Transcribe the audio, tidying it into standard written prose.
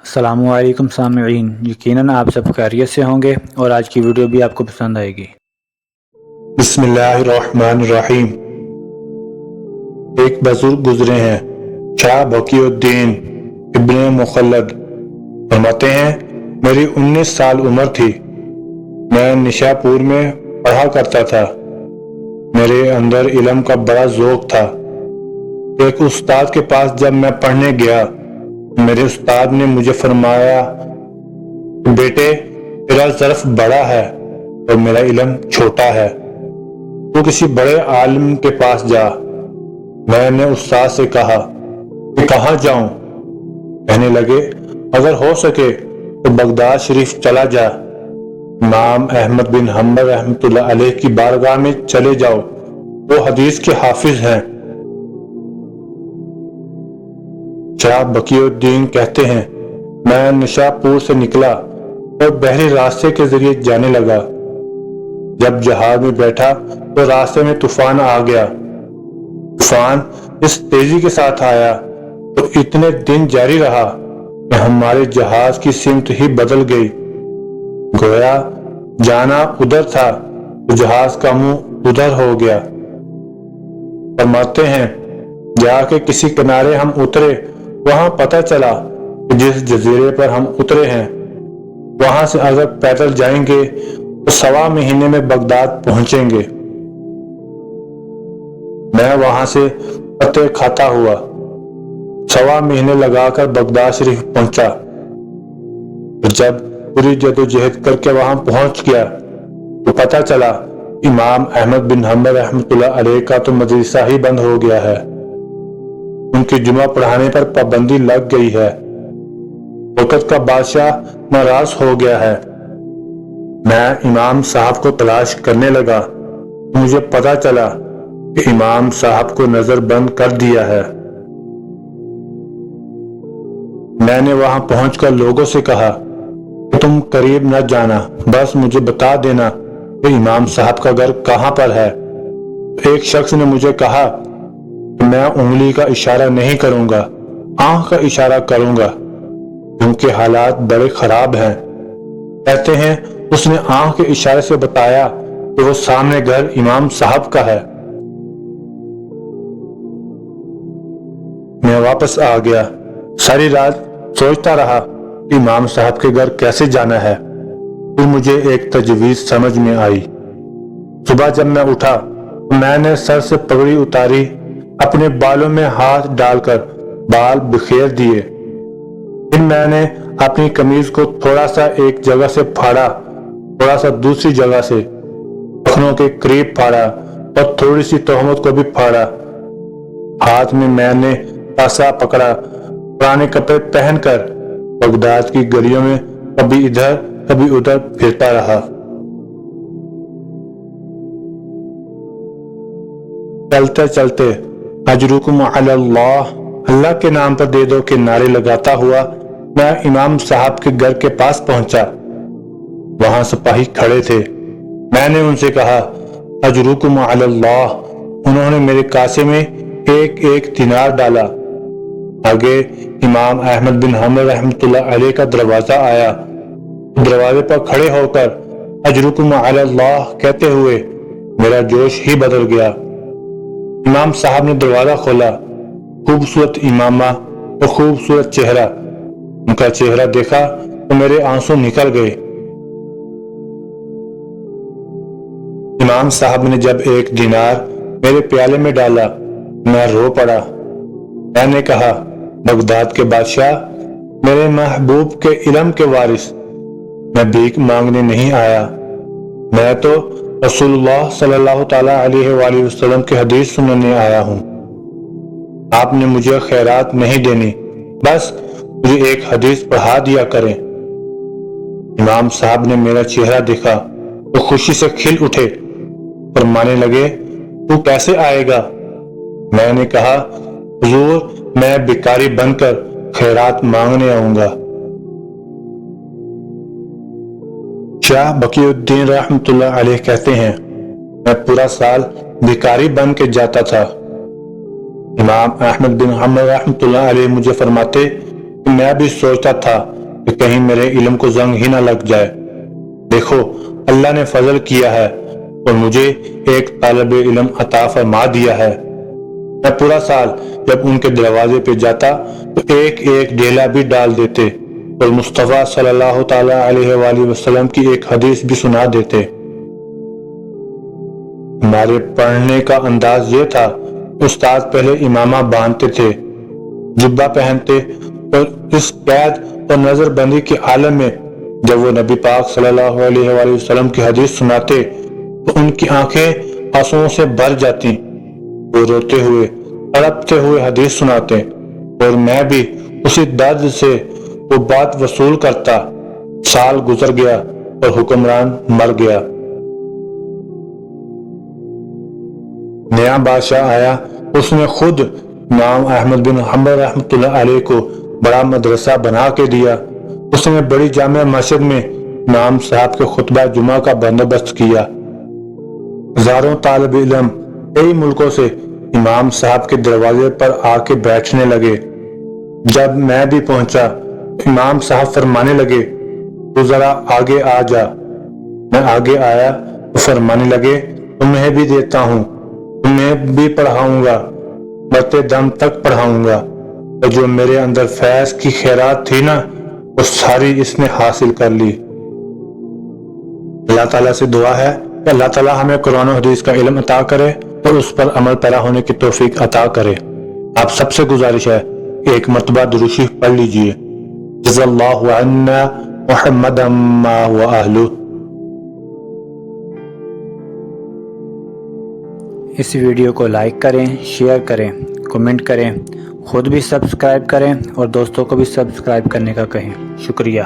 السلام علیکم سامعین، یقیناً آپ سب خیریت سے ہوں گے اور آج کی ویڈیو بھی آپ کو پسند آئے گی۔ بسم اللہ الرحمن الرحیم۔ ایک بزرگ گزرے ہیں، شاہ بقی الدین ابن مخلد، فرماتے ہیں میری 19 سال عمر تھی، میں نشاپور میں پڑھا کرتا تھا، میرے اندر علم کا بڑا ذوق تھا۔ ایک استاد کے پاس جب میں پڑھنے گیا، میرے استاد نے مجھے فرمایا کہ بیٹے، تیرا ظرف بڑا ہے اور میرا علم چھوٹا ہے، تو کسی بڑے عالم کے پاس جا۔ میں نے استاد سے کہا کہ کہاں جاؤں؟ کہنے لگے اگر ہو سکے تو بغداد شریف چلا جا، امام احمد بن حنبل رحمۃ اللہ علیہ کی بارگاہ میں چلے جاؤ، وہ حدیث کے حافظ ہیں۔ شاہ بقی الدین کہتے ہیں میں نشاپور سے نکلا اور بحری راستے کے ذریعے جانے لگا۔ جب جہاز میں بیٹھا تو راستے میں طوفان آ گیا۔ طوفان اس تیزی کے ساتھ آیا تو اتنے دن جاری رہا کہ ہمارے جہاز کی سمت ہی بدل گئی، گویا جانا ادھر تھا تو جہاز کا منہ ادھر ہو گیا۔ فرماتے ہیں جا کے کسی کنارے ہم اترے، وہاں پتہ چلا کہ جس جزیرے پر ہم اترے ہیں وہاں سے اگر پیدل جائیں گے تو 1.25 مہینے میں بغداد پہنچیں گے۔ میں وہاں سے پتے کھاتا ہوا 1.25 مہینے لگا کر بغداد شریف پہنچا۔ جب پوری جدوجہد کر کے وہاں پہنچ گیا تو پتہ چلا امام احمد بن حنبل رحمۃ اللہ علیہ کا تو مدرسہ ہی بند ہو گیا ہے، ان کی جمعہ پڑھانے پر پابندی لگ گئی ہے، وقت کا بادشاہ ناراض ہو گیا ہے۔ میں امام صاحب کو تلاش کرنے لگا، مجھے پتہ چلا کہ امام صاحب کو نظر بند کر دیا ہے۔ میں نے وہاں پہنچ کر لوگوں سے کہا کہ تم قریب نہ جانا، بس مجھے بتا دینا کہ امام صاحب کا گھر کہاں پر ہے۔ ایک شخص نے مجھے کہا کہ میں انگلی کا اشارہ نہیں کروں گا، آنکھ کا اشارہ کروں گا، کیونکہ حالات بڑے خراب ہیں۔ کہتے ہیں اس نے آنکھ کے اشارے سے بتایا کہ وہ سامنے گھر امام صاحب کا ہے۔ میں واپس آ گیا، ساری رات سوچتا رہا کہ امام صاحب کے گھر کیسے جانا ہے۔ پھر مجھے ایک تجویز سمجھ میں آئی۔ صبح جب میں اٹھا میں نے سر سے پگڑی اتاری، اپنے بالوں میں ہاتھ ڈال کر بال بکھیر دیے، پھر میں نے اپنی قمیض کو تھوڑا سا ایک جگہ سے پھاڑا، تھوڑا سا دوسری جگہ سے، ٹخنوں کے قریب پھاڑا اور تھوڑی سی تہمت کو بھی پھاڑا۔ ہاتھ میں نے پاسا پکڑا، پرانے کپڑے پہن کر بغداد کی گلیوں میں کبھی ادھر کبھی ادھر پھرتا رہا۔ چلتے چلتے اجرکم علی اللہ، اللہ کے نام پر دے دو کے نعرے لگاتا ہوا میں امام صاحب کے گھر کے پاس پہنچا۔ وہاں سپاہی کھڑے تھے، میں نے ان سے کہا اجرکم علی اللہ۔ انہوں نے میرے کاسے میں ایک ایک دینار ڈالا۔ آگے امام احمد بن حنبل رحمۃ اللہ علیہ کا دروازہ آیا، دروازے پر کھڑے ہو کر اجرکم علی اللہ کہتے ہوئے میرا جوش ہی بدل گیا۔ امام صاحب نے دروازہ کھولا، خوبصورت امامہ اور خوبصورت چہرہ، ان کا چہرہ دیکھا تو میرے آنسو نکل گئے۔ امام صاحب نے جب ایک دینار میرے پیالے میں ڈالا میں رو پڑا۔ میں نے کہا بغداد کے بادشاہ، میرے محبوب کے علم کے وارث، میں بھیک مانگنے نہیں آیا، میں تو رسول اللہ صلی اللہ تعالیٰ علیہ وآلہ وسلم کی حدیث سننے آیا ہوں۔ آپ نے مجھے خیرات نہیں دینی، بس مجھے ایک حدیث پڑھا دیا کریں۔ امام صاحب نے میرا چہرہ دیکھا تو خوشی سے کھل اٹھے، فرمانے لگے تو کیسے آئے گا؟ میں نے کہا حضور، میں بھکاری بن کر خیرات مانگنے آؤں گا۔ شاہ بقی الدین رحمۃ اللہ علیہ کہتے ہیں میں پورا سال بھکاری بن کے جاتا تھا۔ امام احمد بن حنبل رحمۃ اللہ علیہ مجھے فرماتے کہ میں بھی سوچتا تھا کہ کہیں میرے علم کو زنگ ہی نہ لگ جائے۔ دیکھو اللہ نے فضل کیا ہے اور مجھے ایک طالب علم عطا فرما دیا ہے۔ میں پورا سال جب ان کے دروازے پہ جاتا تو ایک ایک ڈھیلا بھی ڈال دیتے اور مصطفیٰ صلی اللہ تعالی علیہ وآلہ وسلم کی ایک حدیث بھی سنا دیتے۔ ہمارے پڑھنے کا انداز یہ تھا، استاد پہلے امامہ باندھتے تھے، جبہ پہنتے، اور اس قید اور نظر بندی کے عالم میں جب وہ نبی پاک صلی اللہ علیہ وآلہ وسلم کی حدیث سناتے تو ان کی آنکھیں آنسوؤں سے بھر جاتی۔ وہ روتے ہوئے تڑپتے ہوئے حدیث سناتے اور میں بھی اسی درد سے وہ بات وصول کرتا۔ سال گزر گیا اور حکمران مر گیا۔ نیا بادشاہ آیا، اس نے خود امام احمد بن حنبل رحمۃ اللہ علیہ کو بڑا مدرسہ بنا کے دیا۔ اس نے بڑی جامع مسجد میں امام صاحب کے خطبہ جمعہ کا بندوبست کیا۔ ہزاروں طالب علم کئی ملکوں سے امام صاحب کے دروازے پر آ کے بیٹھنے لگے۔ جب میں بھی پہنچا، امام صاحب فرمانے لگے، تو ذرا آگے آ جا۔ میں آگے آیا تو فرمانے لگے، تمہیں بھی دیتا ہوں، تمہیں بھی پڑھاؤں گا، مرتے دم تک پڑھاؤں گا۔ اور جو میرے اندر فیض کی خیرات تھی نا، وہ ساری اس نے حاصل کر لی۔ اللہ تعالیٰ سے دعا ہے کہ اللہ تعالیٰ ہمیں قرآن و حدیث کا علم عطا کرے اور اس پر عمل پیرا ہونے کی توفیق عطا کرے۔ آپ سب سے گزارش ہے کہ ایک مرتبہ درود شریف پڑھ لیجئے۔ جزا اللہ عنا محمدا وآلہ۔ اس ویڈیو کو لائک کریں، شیئر کریں، کمنٹ کریں، خود بھی سبسکرائب کریں اور دوستوں کو بھی سبسکرائب کرنے کا کہیں۔ شکریہ۔